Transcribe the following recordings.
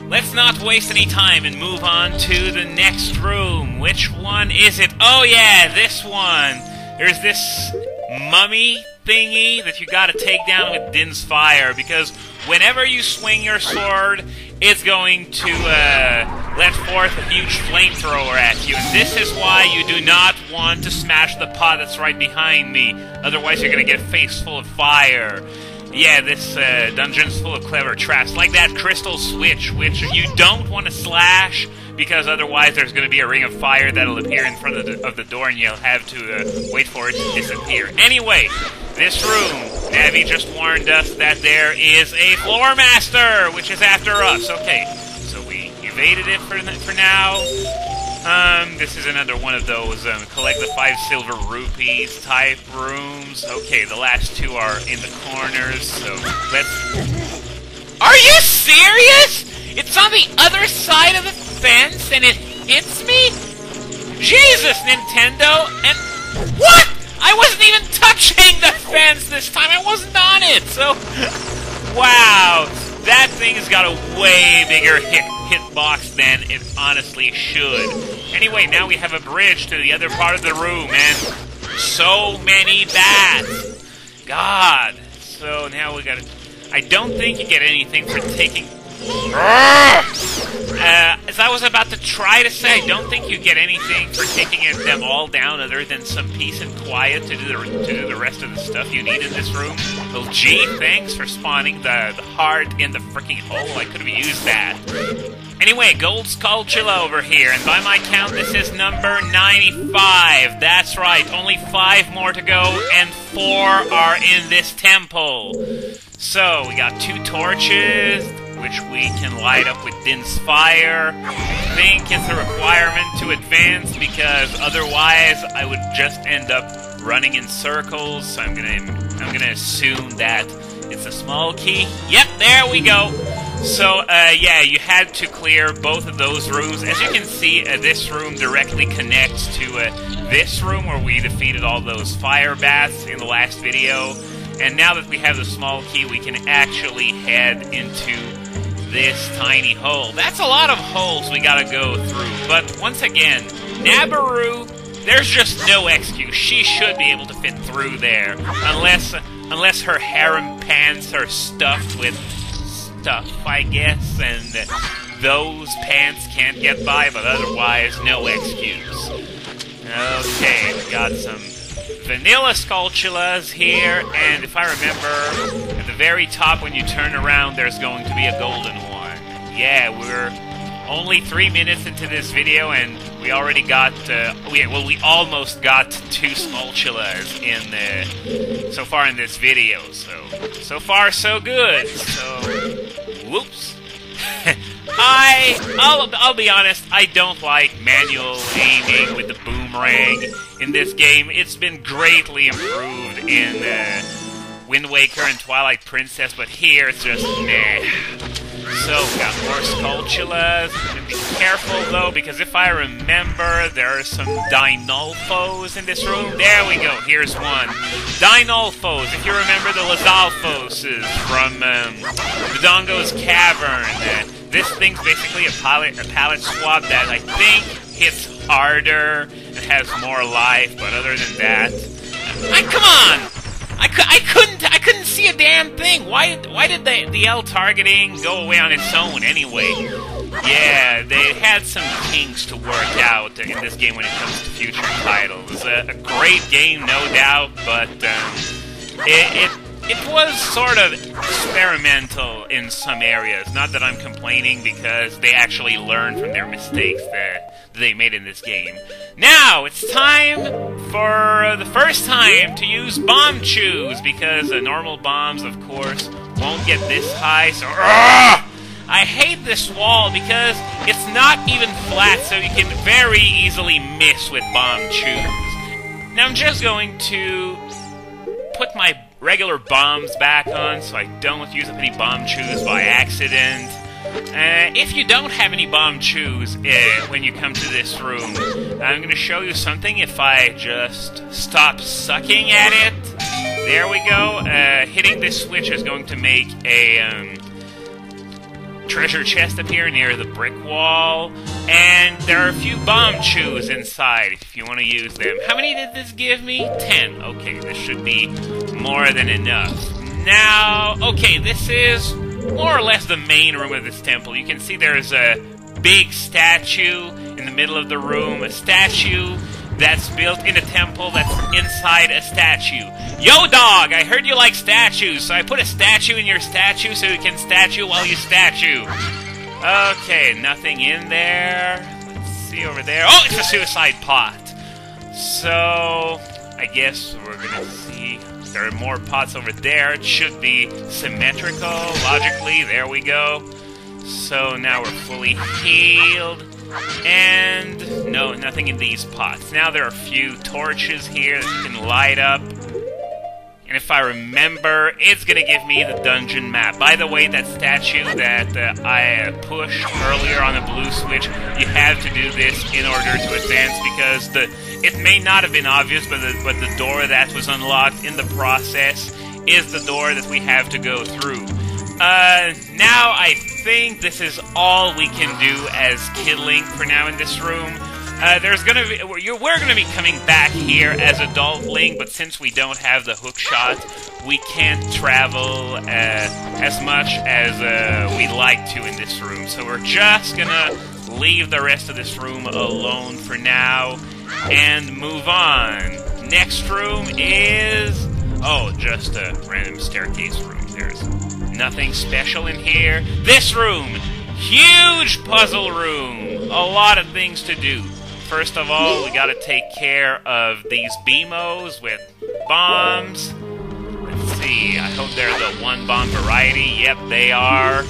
let's not waste any time and move on to the next room. Which one is it? Oh yeah, this one. There's this mummy thingy that you gotta take down with Din's fire, because whenever you swing your sword, it's going to let forth a huge flamethrower at you. And this is why you do not want to smash the pot that's right behind me. Otherwise you're gonna get a face full of fire. Yeah, this dungeon's full of clever traps, like that crystal switch, which you don't want to slash, because otherwise there's going to be a ring of fire that'll appear in front of the door, and you'll have to wait for it to disappear. Anyway, this room, Navi just warned us that there is a floor master, which is after us. Okay, so we evaded it for now. This is another one of those collect the 5 silver rupees type rooms. Okay, the last two are in the corners, so let's... Are you serious? It's on the other side of the fence and it hits me? Jesus, Nintendo! And... What?! I wasn't even touching the fence this time! I wasn't on it! So... Wow! That thing's got a way bigger hitbox than it honestly should. Anyway, now we have a bridge to the other part of the room, and so many bats! God! So now we gotta... I don't think you get anything for taking... As I was about to try to say, I don't think you get anything for taking them all down other than some peace and quiet to do the rest of the stuff you need in this room. Well, gee, thanks for spawning the heart in the freaking hole. I could have used that. Anyway, Gold Skulltula over here, and by my count, this is number 95. That's right, only 5 more to go, and 4 are in this temple. So, we got 2 torches, which we can light up with Din's fire. I think it's a requirement to advance, because otherwise I would just end up running in circles, so I'm gonna assume that it's a small key. Yep, there we go! So, yeah, you had to clear both of those rooms. As you can see, this room directly connects to this room where we defeated all those fire bats in the last video. And now that we have the small key, we can actually head into this tiny hole. That's a lot of holes we gotta go through. But once again, Nabaru, there's just no excuse. She should be able to fit through there. Unless her harem pants are stuffed with stuff, I guess, and those pants can't get by, but otherwise, no excuse. Okay, we got some vanilla Skulltulas here, and if I remember, at the very top when you turn around, there's going to be a golden one. Yeah, we're only 3 minutes into this video, and we already got, we almost got 2 Skulltulas in so far in this video, so far so good. So, whoops. I'll be honest, I don't like manual aiming with the boomerang in this game. It's been greatly improved in Wind Waker and Twilight Princess, but here it's just meh. So, got more Skulltulas. Be careful though, because if I remember, there are some Dinolfos in this room. There we go, here's one. Dinolfos, if you remember the Lizalfoses from Dodongo's Cavern. This thing's basically a palette swap that I think hits harder and has more life, but other than that... come on! I couldn't see a damn thing! Why did the L targeting go away on its own anyway? Yeah, they had some kinks to work out in this game when it comes to future titles. A great game, no doubt, but it was sort of experimental in some areas. Not that I'm complaining, because they actually learned from their mistakes that they made in this game. Now, it's time for the first time to use bomb chews, because normal bombs, of course, won't get this high, so... I hate this wall because it's not even flat, so you can very easily miss with bomb chews. Now I'm just going to put my regular bombs back on so I don't use up any bomb chews by accident. If you don't have any bomb chews when you come to this room, I'm going to show you something if I just stop sucking at it. There we go. Hitting this switch is going to make a treasure chest up here near the brick wall, and there are a few bomb chews inside if you want to use them. How many did this give me? 10. Okay, this should be more than enough. Now, okay, this is more or less the main room of this temple. You can see there's a big statue in the middle of the room, a statue that's built in a temple that's inside a statue. Yo, dog! I heard you like statues, so I put a statue in your statue so you can statue while you statue. Okay, nothing in there. Let's see over there. Oh, it's a suicide pot. So, I guess we're gonna see. There are more pots over there. It should be symmetrical, logically. There we go. So now we're fully healed. And no, nothing in these pots. Now there are a few torches here that you can light up. And if I remember, it's going to give me the dungeon map. By the way, that statue that I pushed earlier on the blue switch, you have to do this in order to advance because it may not have been obvious, but the door that was unlocked in the process is the door that we have to go through. Now I think this is all we can do as Kid Link for now in this room. We're gonna be coming back here as Adult Link, but since we don't have the hook shot, we can't travel as much as we'd like to in this room. So we're just gonna leave the rest of this room alone for now and move on. Next room is just a random staircase room. There's nothing special in here. This room, huge puzzle room. A lot of things to do. First of all, we gotta take care of these BMOs with bombs. Let's see, I hope they're the one bomb variety. Yep, they are.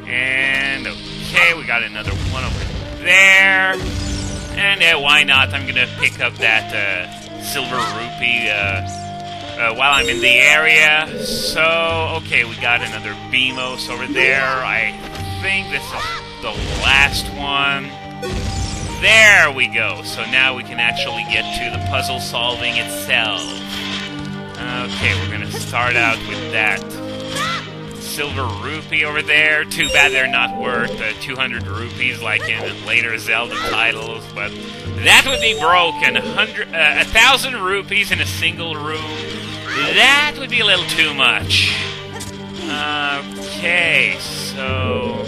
And, okay, we got another one over there. And why not? I'm gonna pick up that silver rupee while I'm in the area. So, okay, we got another BMOs over there. I think this is the last one. There we go. So now we can actually get to the puzzle solving itself. Okay, we're gonna start out with that silver rupee over there. Too bad they're not worth 200 rupees like in later Zelda titles, but that would be broken. 1,000 rupees in a single room. That would be a little too much. Okay, so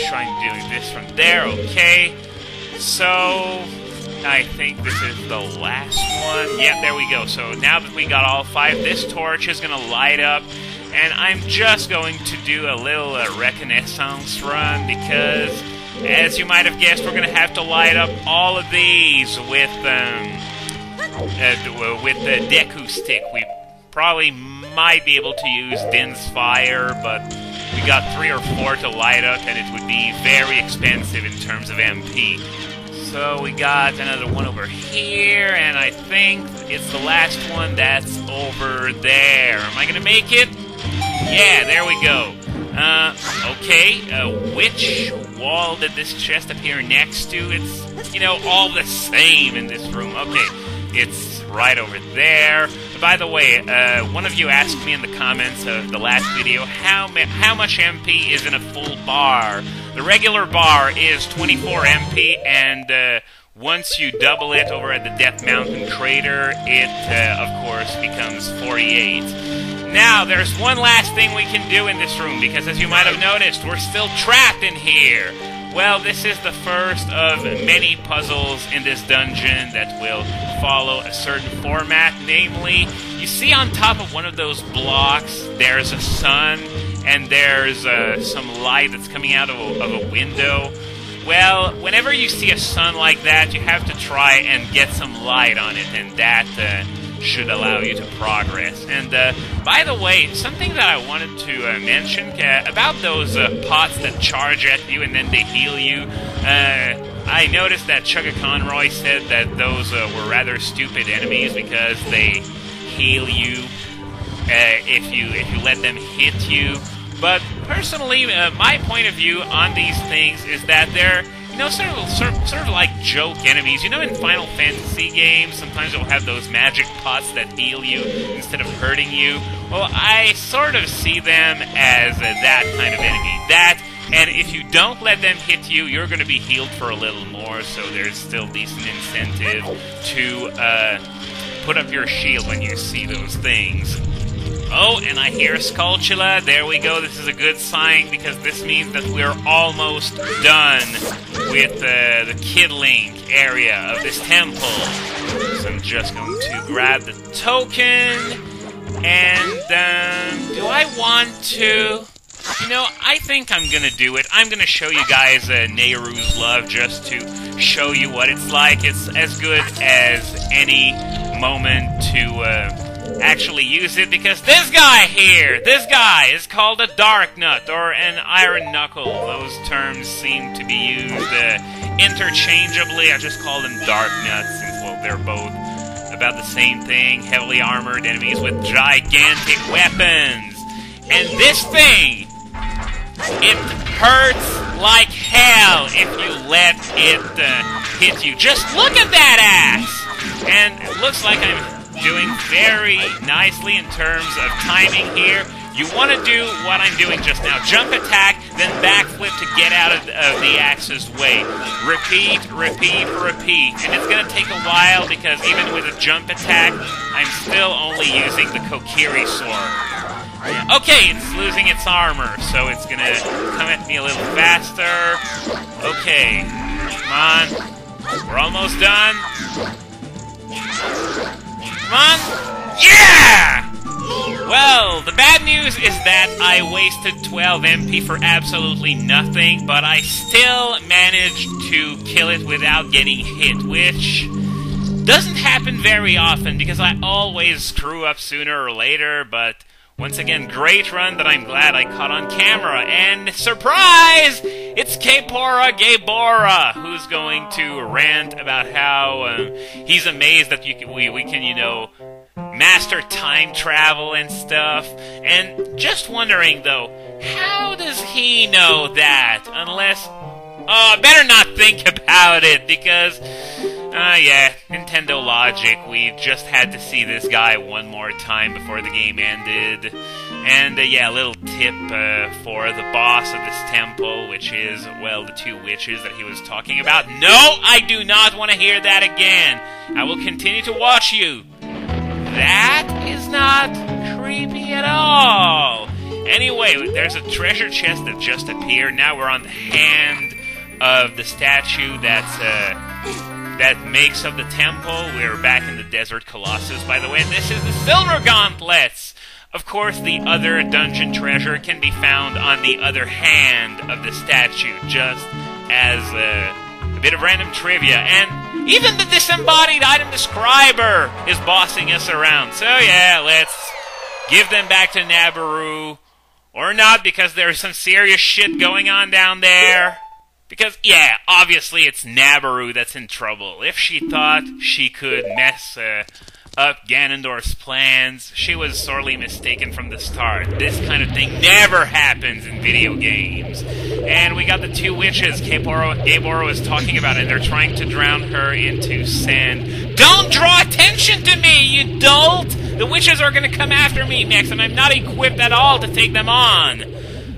try and do this from there. Okay, so I think this is the last one. Yep, there we go. So now that we got all 5, this torch is gonna light up. And I'm just going to do a little reconnaissance run because, as you might have guessed, we're going to have to light up all of these with the Deku stick. We probably might be able to use Din's Fire, but we got 3 or 4 to light up, and it would be very expensive in terms of MP. So we got another one over here, and I think it's the last one that's over there. Am I going to make it? Yeah, there we go. Okay, which wall did this chest appear next to? It's, all the same in this room. Okay, it's right over there. By the way, one of you asked me in the comments of the last video how much MP is in a full bar. The regular bar is 24 MP, and once you double it over at the Death Mountain Crater, it, of course, becomes 48. Now, there's one last thing we can do in this room, because as you might have noticed, we're still trapped in here. Well, this is the first of many puzzles in this dungeon that will follow a certain format. Namely, you see on top of one of those blocks, there's a sun, and there's some light that's coming out of a window. Well, whenever you see a sun like that, you have to try and get some light on it, and that should allow you to progress. And by the way, something that I wanted to mention about those pots that charge at you and then they heal you. I noticed that Chugga Conroy said that those were rather stupid enemies because they heal you if you let them hit you. But personally, my point of view on these things is that they're sort of like joke enemies. You know, in Final Fantasy games, sometimes you'll have those magic pots that heal you instead of hurting you. Well, I sort of see them as that kind of enemy. That, and if you don't let them hit you, you're going to be healed for a little more, so there's still decent incentive to put up your shield when you see those things. Oh, and I hear a Skulltula. There we go. This is a good sign, because this means that we're almost done with the Kid Link area of this temple. So I'm just going to grab the token, and do I want to... You know, I think I'm gonna do it. I'm gonna show you guys Nehru's Love just to show you what it's like. It's as good as any moment to actually use it, because this guy here, this guy is called a Darknut or an Iron Knuckle. Those terms seem to be used interchangeably. I just call them Darknuts, since, well, they're both about the same thing. Heavily armored enemies with gigantic weapons. And this thing, it hurts like hell if you let it hit you. Just look at that ass! And it looks like I'm doing very nicely in terms of timing here. You want to do what I'm doing just now. Jump attack, then backflip to get out of the axe's way. Repeat, repeat, repeat. And it's going to take a while, because even with a jump attack, I'm still only using the Kokiri sword. Okay, it's losing its armor, so it's gonna come at me a little faster. Okay, come on. We're almost done. Come on. Yeah! Well, the bad news is that I wasted 12 MP for absolutely nothing, but I still managed to kill it without getting hit, which doesn't happen very often, because I always screw up sooner or later, but... Once again, great run that I'm glad I caught on camera. And surprise! It's Kepora Gaybora, who's going to rant about how he's amazed that we can, you know, master time travel and stuff. And just wondering, though, how does he know that? Unless... Oh, I better not think about it, because... yeah, Nintendo logic. We just had to see this guy one more time before the game ended. And, yeah, a little tip for the boss of this temple, which is, well, the two witches that he was talking about. No, I do not want to hear that again. I will continue to watch you. That is not creepy at all. Anyway, there's a treasure chest that just appeared. Now we're on the hand of the statue that makes up the temple. We're back in the Desert Colossus, by the way, and this is the Silver Gauntlets! Of course, the other dungeon treasure can be found on the other hand of the statue, just as a bit of random trivia. And even the disembodied item describer is bossing us around. So yeah, let's give them back to Nabaru. Or not, because there's some serious shit going on down there. Because, yeah, obviously it's Nabaru that's in trouble. If she thought she could mess up Ganondorf's plans, she was sorely mistaken from the start. This kind of thing never happens in video games. And we got the two witches Gaybora was talking about, and they're trying to drown her into sand. Don't draw attention to me, you dolt! The witches are going to come after me next, and I'm not equipped at all to take them on.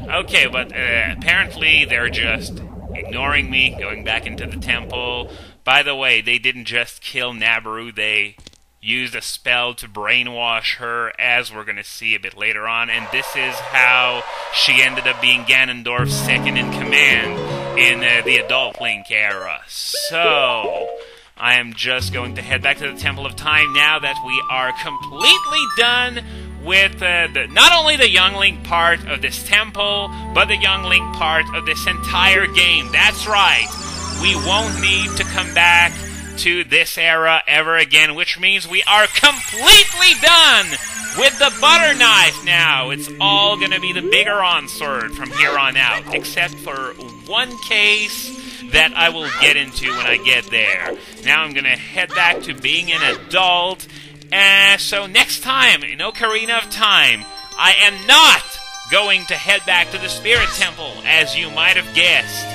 Okay, but apparently they're just... ignoring me, going back into the temple. By the way, they didn't just kill Nabaru, they used a spell to brainwash her, as we're going to see a bit later on, and this is how she ended up being Ganondorf's second in command in the Adult Link era. So, I am just going to head back to the Temple of Time now that we are completely done with not only the Young Link part of this temple, but the Young Link part of this entire game. That's right. We won't need to come back to this era ever again, which means we are completely done with the butter knife now. It's all going to be the Bigoron sword from here on out, except for one case that I will get into when I get there. Now I'm going to head back to being an adult. So next time, in Ocarina of Time, I am not going to head back to the Spirit Temple, as you might have guessed.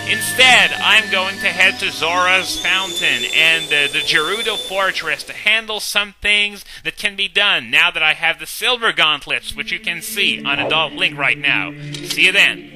Instead, I'm going to head to Zora's Fountain and the Gerudo Fortress to handle some things that can be done now that I have the Silver Gauntlets, which you can see on Adult Link right now. See you then.